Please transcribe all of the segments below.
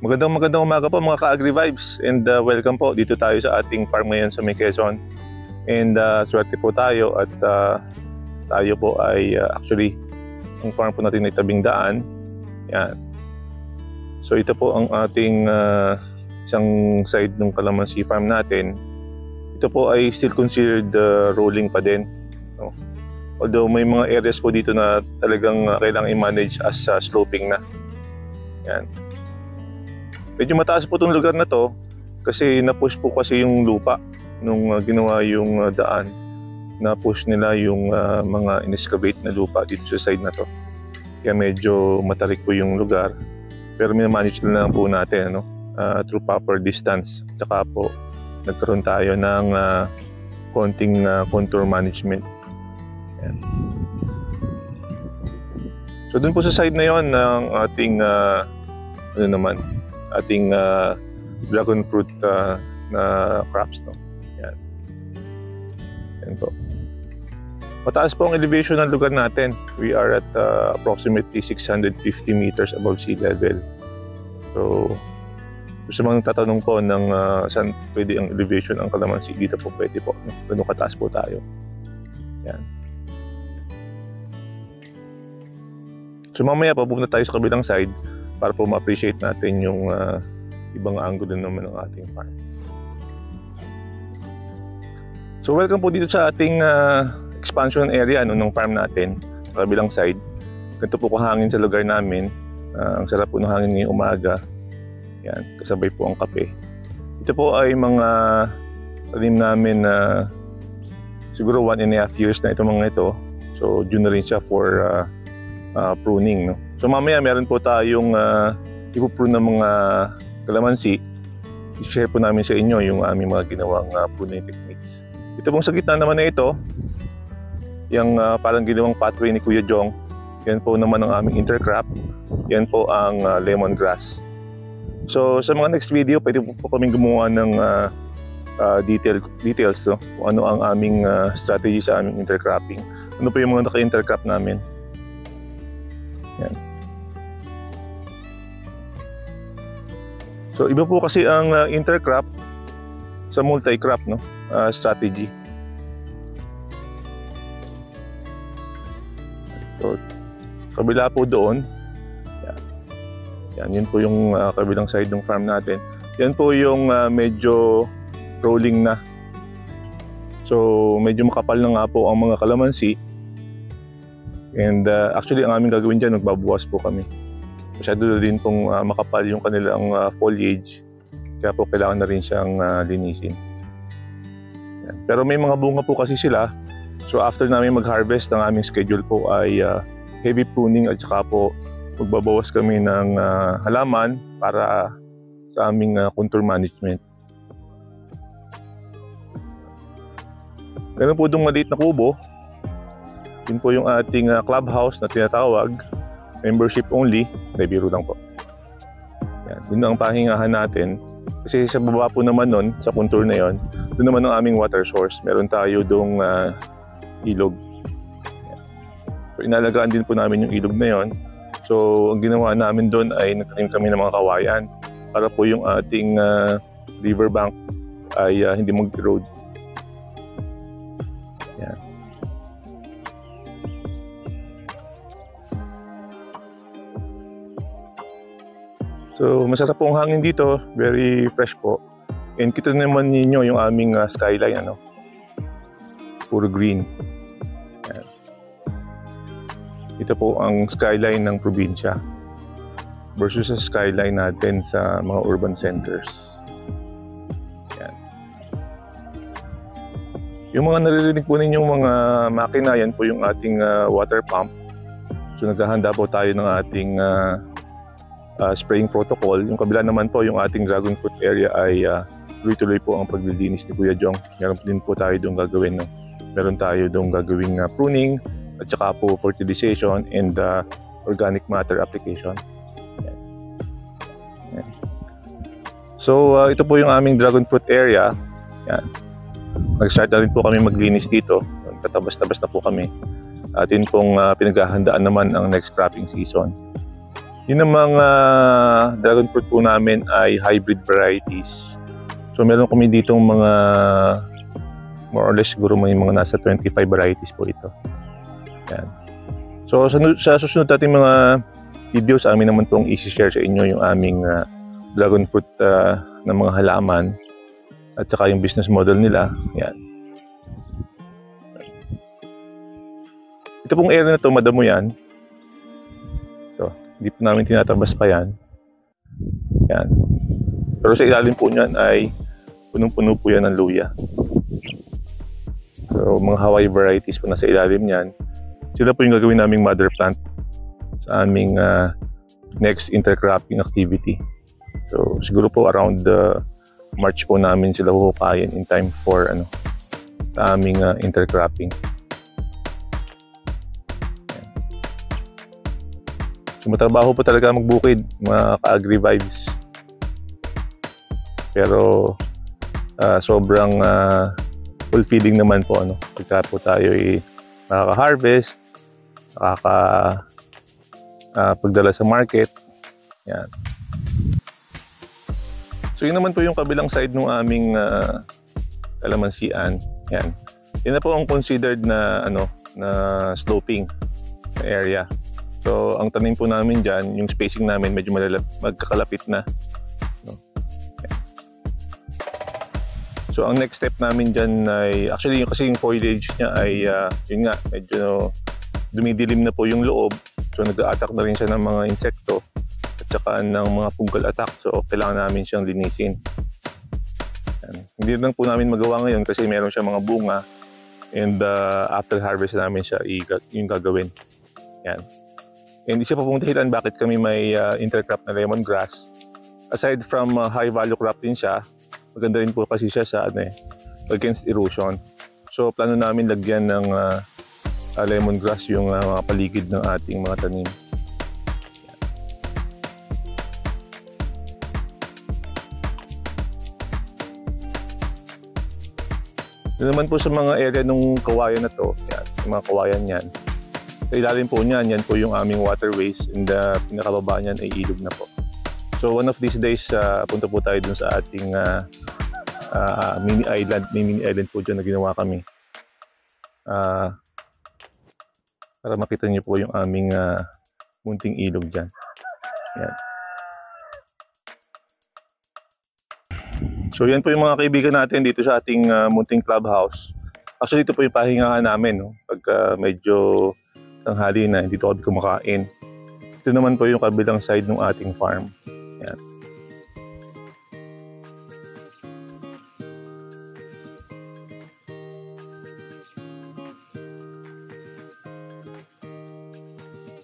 Magandang umaga po mga ka-Agri Vibes, and welcome po dito tayo sa ating farm ngayon sa Quezon. And swerte po tayo at tayo po ay actually ang farm po natin ay tabing daan. Yan. So ito po ang ating isang side ng Calamansi farm natin. Ito po ay still considered rolling pa din. No? Although may mga areas po dito na talagang kailangan i-manage as sloping na. Yan. Medyo mataas po itong lugar na to kasi na-push po kasi yung lupa nung ginawa yung daan. Na-push nila yung mga in-excavate na lupa dito sa side na to. Kaya medyo matarik po yung lugar. Pero minamanage na lang po natin through proper distance. Tsaka po nagkaroon tayo ng konting contour management. Ayan. So dun po sa side na yon ng ating ating dragon fruit na crops, no? Yan. Yan po. Mataas po ang elevation ng lugar natin. We are at approximately 650 meters above sea level. So, gusto mga tatanong po ng saan pwede ang elevation ng Calamansi, dito po pwede po. Ganun kataas po tayo. Yan. So mamaya papunta tayo sa kabilang side para po ma-appreciate natin yung ibang angulo naman ng ating farm. So welcome po dito sa ating expansion area ng farm natin sa kabilang side. Ganito po kahangin sa lugar namin. Ang sarap po ng hangin ngayong umaga. Yan, kasabay po ang kape. Ito po ay mga tanim namin na siguro 1.5 years na ito mga ito. So due na rin siya for pruning, no? So mamaya meron po tayong ipuprune ng mga Calamansi. I-share po namin sa inyo yung aming mga ginawang pruning techniques. Ito pong sa gitna naman na ito, yung parang ginawang pathway ni Kuya Jong. Yan po naman ang aming intercrop. Yan po ang lemongrass. So sa mga next video, pwede po kaming gumawa ng details, no? Kung ano ang aming strategy sa aming intercropping. Ano po yung mga naka-intercrop namin. Yan. So iba po kasi ang intercrop sa multi-crop, no? Strategy. So kabila po doon. Yan, yun po yung kabilang side ng farm natin. Yan po yung medyo rolling na. So medyo makapal na nga po ang mga Calamansi. And actually ang aming gagawin dyan, magbabuwas po kami. Masyado din pong makapal yung kanilang foliage. Kaya po kailangan na rin siyang linisin. Yan. Pero may mga bunga po kasi sila. So after namin mag-harvest, ang aming schedule po ay heavy pruning at saka po magbabawas kami ng halaman para sa aming contour management. Meron po itong maliit na kubo. Yun po yung ating clubhouse na tinatawag. Membership only. May biro lang po. Yan. Yun ang pahingahan natin. Kasi sa baba po naman nun, sa contour na yon, doon naman ang aming water source. Meron tayo doong ilog. Yan. So inalagaan din po namin yung ilog na yon. So ang ginawa namin doon ay nagtanim kami ng mga kawayan para po yung ating riverbank ay hindi mag-erode. Yan. So masarap po ang hangin dito, very fresh po. And kita naman ninyo yung aming skyline, puro green. Yan. Ito po ang skyline ng probinsya versus sa skyline natin sa mga urban centers. Yan. Yung mga naririnig po ninyong mga makina, yan po yung ating water pump. So naghahanda po tayo ng ating spraying protocol. Yung kabila naman po, yung ating dragon fruit area ay tuloy-tuloy po ang paglilinis ni Kuya Jong. Meron din po tayo doon gagawin. No? Meron tayo doon gagawing pruning at saka po fertilization and organic matter application. Yan. Yan. So ito po yung aming dragon fruit area. Yan. Nag-start na rin po kami maglinis dito. Katabas-tabas na po kami. Atin pong pinaghahandaan naman ang next cropping season. Yun ang mga dragon fruit po namin ay hybrid varieties. So meron kami ditong mga more or less siguro may mga nasa 25 varieties po ito. Yan. So sa susunod natin mga videos, amin naman pong i-share sa inyo yung aming dragon fruit ng mga halaman at saka yung business model nila. Yan. Ito pong area na to, madamo yan. So, hindi po namin tinatabas pa yan. Yan. Pero sa ilalim po niyan ay punong-puno po yan ng luya. So, mga Hawaii varieties po na sa ilalim niyan. Sila po yung gagawin naming mother plant sa aming next intercropping activity. So, siguro po around March po namin sila huhukayin in time for sa aming intercropping. So, matrabaho po talaga magbukid, mga ka-agri-vibes. Pero sobrang fulfilling naman po pagka po tayo nakaka-harvest, pagdala sa market. Yan. So yun naman po yung kabilang side ng aming kalamansian. Yan. Yan na po ang considered na na sloping area. So ang tanim po namin diyan, yung spacing namin medyo magkakalapit na. So ang next step namin diyan ay actually kasi yung foliage niya ay yun nga medyo dumidilim na po yung loob. So nag-a-attack na rin siya ng mga insekto at saka ng mga fungal attack. So kailangan namin siyang linisin. Yan. Hindi lang po namin magawa ngayon kasi meron siya mga bunga and after harvest namin siya yung gagawin. Yan. And isa pa pong dahilan bakit kami may intercrop na lemongrass. Aside from high value crop din siya, maganda rin po kasi siya sa against erosion. So plano namin lagyan ng lemongrass yung mga paligid ng ating mga tanim. Yan naman po sa mga area ng kawayan na to, yan, yung mga kawayan yan. Sa ilalim po niyan, yan po yung aming waterways and pinakababa niyan ay ilog na po. So one of these days, punta po tayo dun sa ating mini island. May mini island po dyan na ginawa kami. Para makita niyo po yung aming munting ilog dyan. Yan. So yan po yung mga kaibigan natin dito sa ating munting clubhouse. Actually ito po yung pahingahan namin. Pagka medyo tanghali na, dito kami kumakain. Ito naman po yung kabilang side ng ating farm. Yan.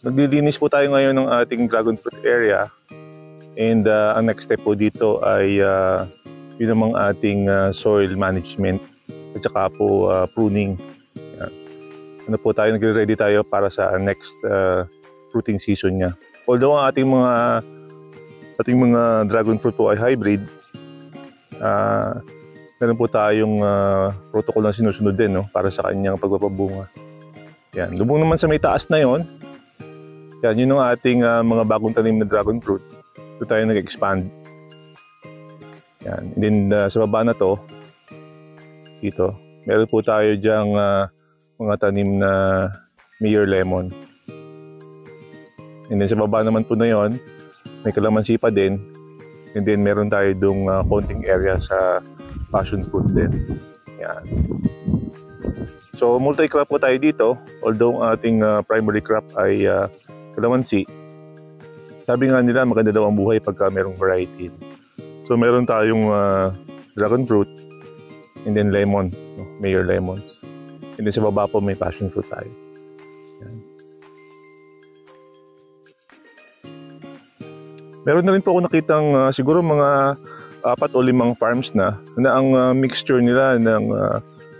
Naglilinis po tayo ngayon ng ating dragon fruit area. And ang next step po dito ay yun namang ating soil management at saka po pruning. Yan. Nagre-ready tayo para sa next fruiting season niya. Although ang ating mga dragon fruit po ay hybrid, meron po tayong protocol na sinusunod din para sa kanyang pagpapabunga. Yan. Lubong naman sa may taas na yon. Yan, yun ang ating mga bagong tanim na dragon fruit. Ito tayo nag-expand. Yan. And then sa baba na to, dito, meron po tayo dyang mga tanim na Mayor lemon. And then sa baba naman po na yon, may kalamansi pa din. And then meron tayo dong konting area sa passion fruit din. Yan. So multi-crop po tayo dito. Although ang ating primary crop ay kalamansi. Sabi nga nila maganda daw ang buhay pagka merong variety. So meron tayong dragon fruit and then lemon, Mayor lemons. And then sa baba po may passion fruit tayo. Yan. Meron na rin po ako nakitang siguro mga 4 o 5 farms na ang mixture nila ng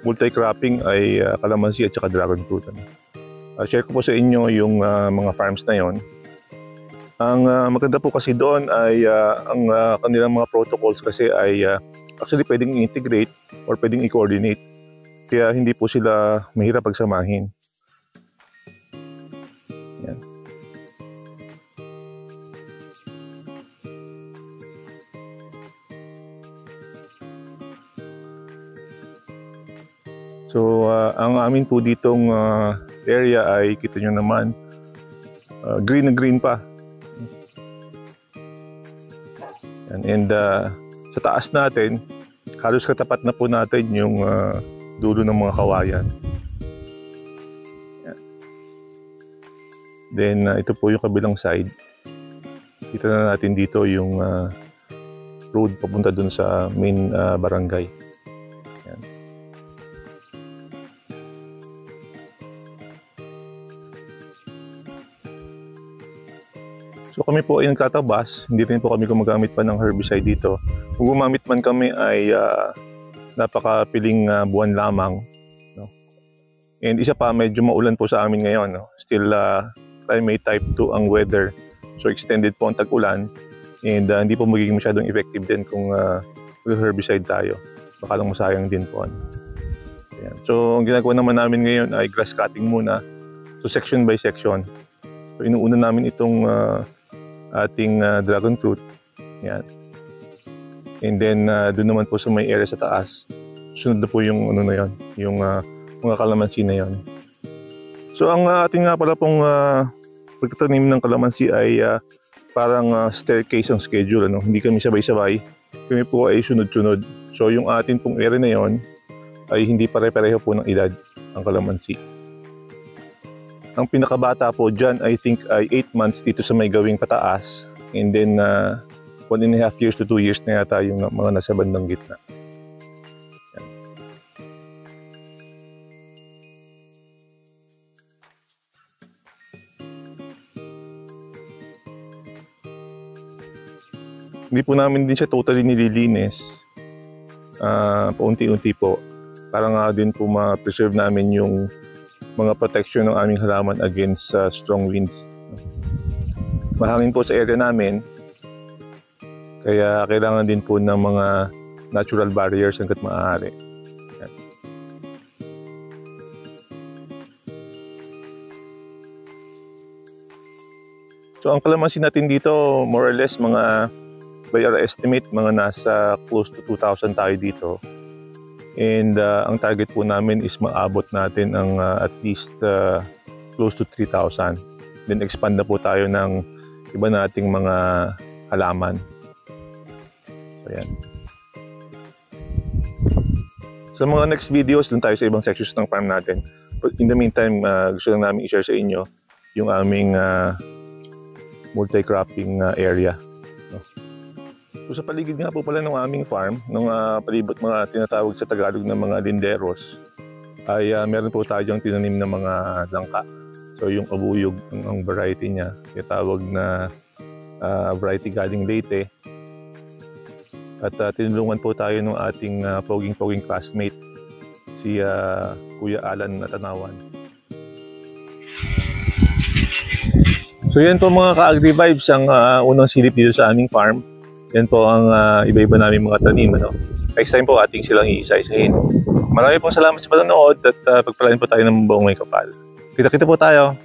multi-cropping ay kalamansi at saka dragon fruit. Share ko po sa inyo yung mga farms na yon. Ang maganda po kasi doon ay ang kanilang mga protocols kasi ay actually pwedeng i-integrate or pwedeng i-coordinate. Kaya hindi po sila mahirap pagsamahin. Yan. So ang amin po ditong area ay kita nyo naman, green na green pa. And sa taas natin, halos katapat na po natin yung dulo ng mga kawayan. Yan. Then ito po yung kabilang side. Kita na natin dito yung road papunta dun sa main barangay. Yan. So kami po ay nagtatabas, hindi rin po kami gumagamit pa ng herbicide dito. Kung gumamit man kami ay napakapiling buwan lamang. No? And isa pa, medyo maulan po sa amin ngayon. No? Still climate type 2 ang weather. So extended po ang tag-ulan. And hindi po magiging masyadong effective din kung herbicide tayo. Baka lang masayang din po. Ayan. So ang ginagawa naman namin ngayon ay grass cutting muna. So section by section. So inuuna namin itong ating dragon fruit. Yan. And then doon naman po sa may area sa taas. Sunod na po yung ano na yon, yung mga kalamansi na yon. So ang ating nga pala pong pagtatanim ng kalamansi ay parang staircase ang schedule, ano? Hindi kami sabay-sabay. Kami po ay sunod-sunod. So yung atin pong area na yon ay hindi pare-pareho po ng edad ang kalamansi. Ang pinakabata po dyan, I think ay 8 months dito sa may gawing pataas. And then 1.5 years to 2 years na yata yung mga nasa bandang gitna. Yan. Hindi po namin din siya totally nililinis. Paunti-unti po. Para nga din po ma-preserve namin yung mga protection ng aming halaman against strong winds. Mahangin po sa area namin. Kaya kailangan din po ng mga natural barriers hanggat maaari. Yan. So ang kalamansi natin dito, more or less mga by our estimate, mga nasa close to 2,000 tayo dito. And ang target po namin is maabot natin ang at least close to 3,000. Then expand na po tayo ng iba nating mga halaman. So, yan. Sa mga next videos, dun tayo sa ibang sections ng farm natin. But in the meantime, gusto lang namin i-share sa inyo yung aming multi-cropping area. No? So, sa paligid nga po pala ng aming farm, ng palibot mga tinatawag sa Tagalog na mga linderos, ay meron po tayong tinanim na mga langka. So, yung abuyog, ang variety niya, tinatawag na variety galing Leyte. At tinulungan po tayo ng ating poging-poging classmate, si Kuya Alan Natanawan. So yan po mga ka-agri-vibes, ang unang silip dito sa aming farm. Yan po ang iba-iba namin mga tanim. Ano? Next time po ating silang iisa-isahin. Marami pong salamat sa panonood at pagpalain po tayo ng buong may kapal. Kita-kita po tayo.